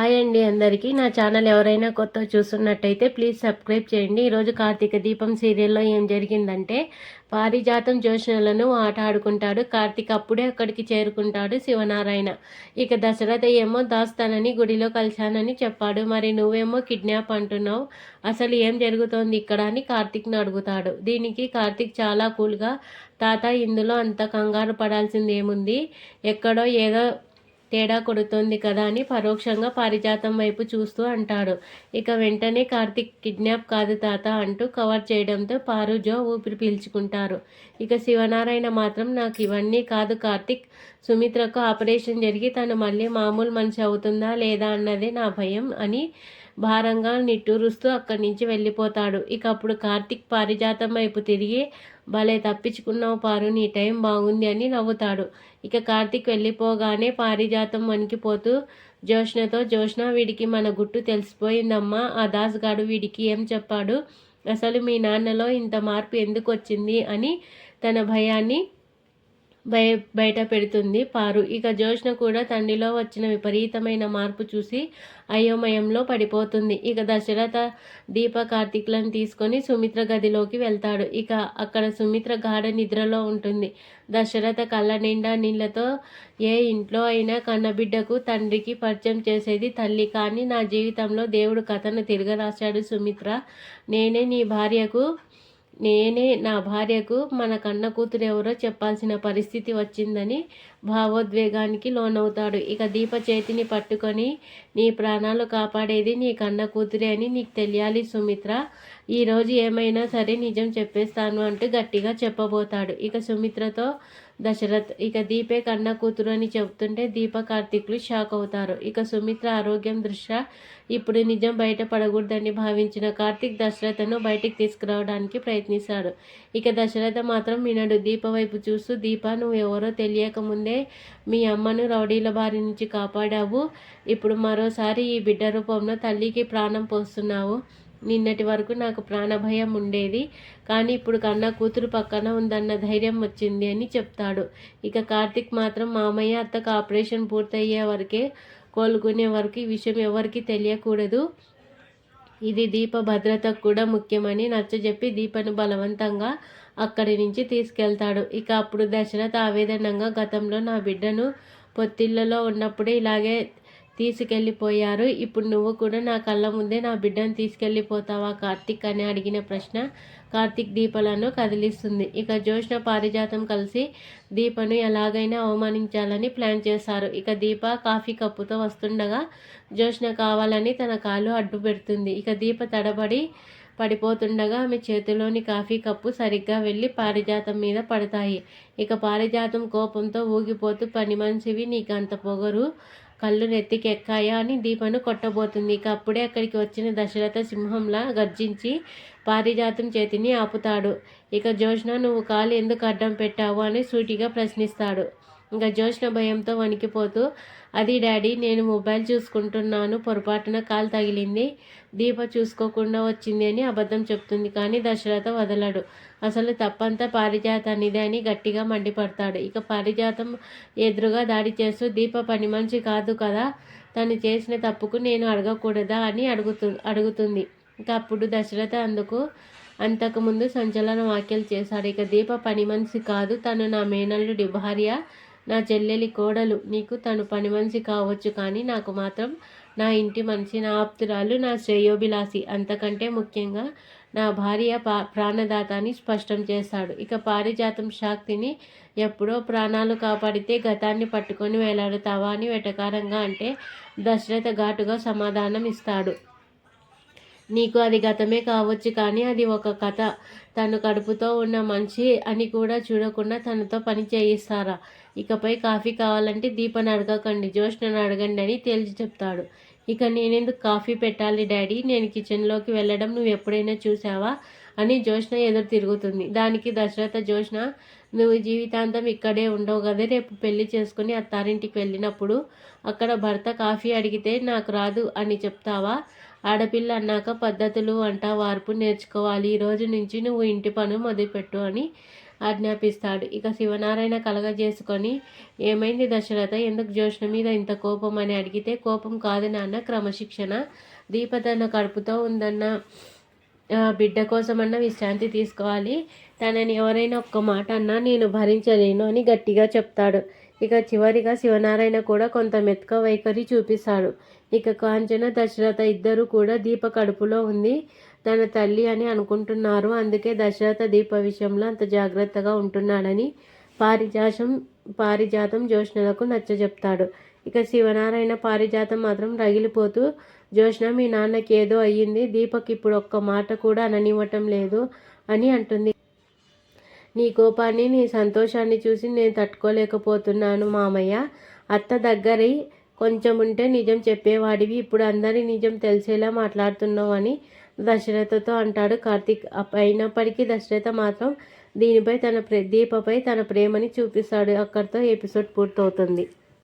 Hi అండి అందరికీ. నా ఛానల్ ఎవరైనా కొత్తగా చూస్తున్నట్టయితే ప్లీజ్ సబ్స్క్రైబ్ చేయండి. ఈరోజు కార్తీక దీపం సీరియల్లో ఏం జరిగిందంటే, పారిజాతం జ్యోత్స్నలను ఆట ఆడుకుంటాడు. కార్తీక్ అప్పుడే అక్కడికి చేరుకుంటాడు శివనారాయణ. ఇక దశరథ ఏమో దాస్తానని గుడిలో కలిశానని చెప్పాడు. మరి నువ్వేమో కిడ్నాప్ అంటున్నావు, అసలు ఏం జరుగుతోంది ఇక్కడ అని కార్తీక్ని అడుగుతాడు. దీనికి కార్తీక్ చాలా కూల్గా, తాత ఇందులో అంత కంగారు పడాల్సింది ఏముంది, ఎక్కడో ఏదో తేడా కొడుతోంది కదా అని పరోక్షంగా పారిజాతం వైపు చూస్తూ అంటాడు. ఇక వెంటనే కార్తీక్ కిడ్నాప్ కాదు తాత అంటూ కవర్ చేయడంతో పారు జో ఊపిరి పీల్చుకుంటారు. ఇక శివనారాయణ మాత్రం నాకు ఇవన్నీ కాదు కార్తీక్, సుమిత్రకు ఆపరేషన్ జరిగి తను మళ్ళీ మామూలు మనిషి అవుతుందా లేదా అన్నదే నా భయం అని భారంగా నిట్టూరుస్తూ అక్కడి నుంచి వెళ్ళిపోతాడు. ఇక అప్పుడు కార్తీక్ పారిజాతం వైపు తిరిగి, భలే తప్పించుకున్నావు పారు, నీ టైం బాగుంది అని నవ్వుతాడు. ఇక కార్తీక్ వెళ్ళిపోగానే పారిజాతం వణికిపోతూ జ్యోత్స్నతో, జ్యోత్స్న వీడికి మన గుట్టు తెలిసిపోయిందమ్మా, ఆ దాస్ గాడు వీడికి ఏం చెప్పాడు, అసలు మీ నాన్నలో ఇంత మార్పు ఎందుకు వచ్చింది అని తన భయాన్ని బయట పెడుతుంది పారు. ఇక జ్యోత్స్న కూడా తండ్రిలో వచ్చిన విపరీతమైన మార్పు చూసి అయోమయంలో పడిపోతుంది. ఇక దశరథ దీప కార్తీక్లను తీసుకొని సుమిత్ర గదిలోకి వెళ్తాడు. ఇక అక్కడ సుమిత్ర గాఢ నిద్రలో ఉంటుంది. దశరథ కళ్ళ నిండా నీళ్లతో, ఏ ఇంట్లో అయినా కన్నబిడ్డకు తండ్రికి పరిచయం చేసేది తల్లి, కానీ నా జీవితంలో దేవుడు కథను తిరగరాశాడు సుమిత్ర. నేనే నా భార్యకు మన కన్న కూతురు ఎవరో చెప్పాల్సిన పరిస్థితి వచ్చిందని భావోద్వేగానికి లోనవుతాడు. ఇక దీప చేతిని పట్టుకొని, నీ ప్రాణాలు కాపాడేది నీ కన్న కూతురే అని నీకు తెలియాలి సుమిత్ర, ఈరోజు ఏమైనా సరే నిజం చెప్పేస్తాను అంటూ గట్టిగా చెప్పబోతాడు. ఇక సుమిత్రతో దశరథ్, ఇక దీపే కన్న కూతురు అని చెబుతుంటే దీప కార్తీక్లు షాక్ అవుతారు. ఇక సుమిత్ర ఆరోగ్యం దృష్ట్యా ఇప్పుడు నిజం బయటపడకూడదని భావించిన కార్తీక్ దశరథను బయటికి తీసుకురావడానికి ప్రయత్నిస్తాడు. ఇక దశరథ మాత్రం వినడు. దీప వైపు చూస్తూ, దీప నువ్వు ఎవరో తెలియకముందే మీ అమ్మను రౌడీల బారి నుంచి కాపాడావు, ఇప్పుడు మరోసారి ఈ బిడ్డ రూపంలో తల్లికి ప్రాణం పోస్తున్నావు. నిన్నటి వరకు నాకు ప్రాణభయం ఉండేది, కానీ ఇప్పుడు కన్న కూతురు పక్కన ఉందన్న ధైర్యం వచ్చింది అని చెప్తాడు. ఇక కార్తీక్ మాత్రం, మామయ్య అత్తకు ఆపరేషన్ పూర్తయ్యే వరకే, కోలుకునే వరకు ఈ విషయం ఎవరికి తెలియకూడదు, ఇది దీప భద్రతకు కూడా ముఖ్యమని నచ్చజెప్పి దీపను బలవంతంగా అక్కడి నుంచి తీసుకెళ్తాడు. ఇక అప్పుడు దశరథ ఆవేదనంగా, గతంలో నా బిడ్డను పొత్తిళ్లలో ఉన్నప్పుడే ఇలాగే తీసుకెళ్ళిపోయారు, ఇప్పుడు నువ్వు కూడా నా కళ్ళ ముందే నా బిడ్డను తీసుకెళ్ళిపోతావా కార్తీక్ అని అడిగిన ప్రశ్న కార్తీక్ దీపలను కదిలిస్తుంది. ఇక జ్యోత్స్న పారిజాతం కలిసి దీపను ఎలాగైనా అవమానించాలని ప్లాన్ చేశారు. ఇక దీప కాఫీ కప్పుతో వస్తుండగా జ్యోత్స్న కావాలని తన కాలు అడ్డు పెడుతుంది. ఇక దీప తడబడి పడిపోతుండగా ఆమె చేతిలోని కాఫీ కప్పు సరిగ్గా వెళ్ళి పారిజాతం మీద పడతాయి. ఇక పారిజాతం కోపంతో ఊగిపోతూ, పని మనిషివి, నీకు అంత పొగరు, కళ్ళు నెత్తికెక్కాయా అని దీపను కొట్టబోతుంది. ఇక అప్పుడే అక్కడికి వచ్చిన దశరథ సింహంలా గర్జించి పారిజాతం చేతిని ఆపుతాడు. ఇక జ్యోత్స్న, నువ్వు కాలు ఎందుకు అడ్డం పెట్టావు అని సూటిగా ప్రశ్నిస్తాడు. ఇంకా జ్యోత్స్న భయంతో వణికిపోతూ, అది డాడీ, నేను మొబైల్ చూసుకుంటున్నాను, పొరపాటున కాలు తగిలింది, దీప చూసుకోకుండా వచ్చింది అని అబద్ధం చెప్తుంది. కానీ దశరథ వదలడు. అసలు తప్పంతా పారిజాతానిదే అని గట్టిగా మండిపడతాడు. ఇక పారిజాతం ఎదురుగా దాడి చేస్తూ, దీప పని మనిషి కాదు కదా, తను చేసిన తప్పుకు నేను అడగకూడదా అని అడుగుతుంది. ఇక అప్పుడు దశరథ అంతకుముందు సంచలన వ్యాఖ్యలు చేశాడు. ఇక దీప పని మనిషి కాదు, తను నా మేనల్లుడి భార్య, నా చెల్లెలి కోడలు, నీకు తను పని మనిషి కావచ్చు, కానీ నాకు మాత్రం నా ఇంటి మనిషి, నా ఆప్తురాలు, నా శ్రేయోభిలాషి, అంతకంటే ముఖ్యంగా నా భార్య ప్రాణదాత అని స్పష్టం చేశాడు. ఇక పారిజాతం షాక్ తిని, ఎప్పుడో ప్రాణాలు కాపాడితే గతాన్ని పట్టుకొని వేలాడుతావా అని వెటకారంగా అంటే దశరథ ఘాటుగా సమాధానం ఇస్తాడు. నీకు అది గతమే కావచ్చు, కానీ అది ఒక కథ, తను కడుపుతో ఉన్న మనిషి అని కూడా చూడకుండా తనతో పని చేయిస్తారా, ఇకపై కాఫీ కావాలంటే దీపని అడగకండి, జ్యోత్స్నను అడగండి అని తేల్చి చెప్తాడు. ఇక నేనెందుకు కాఫీ పెట్టాలి డాడీ, నేను కిచెన్లోకి వెళ్ళడం నువ్వు ఎప్పుడైనా చూసావా అని జ్యోత్స్న ఎదురు తిరుగుతుంది. దానికి దశరథ, జ్యోత్స్న, నువ్వు జీవితాంతం ఇక్కడే ఉండవు కదా, రేపు పెళ్లి చేసుకుని అత్తారింటికి వెళ్ళినప్పుడు అక్కడ భర్త కాఫీ అడిగితే నాకు రాదు అని చెప్తావా, ఆడపిల్ల అన్నాక పద్ధతులు, వంట వార్పు నేర్చుకోవాలి, ఈ రోజు నుంచి నువ్వు ఇంటి పను మొదలుపెట్టు అని ఆజ్ఞాపిస్తాడు. ఇక శివనారాయణ కలగజేసుకొని, ఏమైంది దశరథ, ఎందుకు జ్యోత్స్న మీద ఇంత కోపం అని అడిగితే, కోపం కాదు నాన్న, క్రమశిక్షణ. దీప తన కడుపుతో ఉందన్న బిడ్డ కోసమన్నా విశ్రాంతి తీసుకోవాలి. తనని ఎవరైనా ఒక్క మాట అన్నా నేను భరించలేను అని గట్టిగా చెప్తాడు. ఇక చివరిగా శివనారాయణ కూడా కొంత మెతక వైఖరి చూపిస్తాడు. ఇక కాంచన, దశరథ ఇద్దరు కూడా దీప కడుపులో ఉంది తన తల్లి అని అనుకుంటున్నారు. అందుకే దశరథ దీప విషయంలో అంత జాగ్రత్తగా ఉంటున్నాడని పారిజాతం జ్యోత్స్నలకు నచ్చజెప్తాడు. ఇక శివనారాయణ పారిజాతం మాత్రం రగిలిపోతూ, జ్యోత్స్న, మీ నాన్నకి ఏదో అయ్యింది, దీపక్ ఇప్పుడు ఒక్క మాట కూడా అననివ్వటం లేదు అని అంటుంది. నీ కోపాన్ని, నీ సంతోషాన్ని చూసి నేను తట్టుకోలేకపోతున్నాను మామయ్య. అత్త దగ్గరై కొంచెం ఉంటే నిజం చెప్పేవాడివి, ఇప్పుడు అందరి నిజం తెలిసేలా మాట్లాడుతున్నావు అని దశరథతో అంటాడు కార్తీక్. అయినప్పటికీ దశరథ మాత్రం దీనిపై దీపపై తన ప్రేమని చూపిస్తాడు. అక్కడితో ఎపిసోడ్ పూర్తవుతుంది.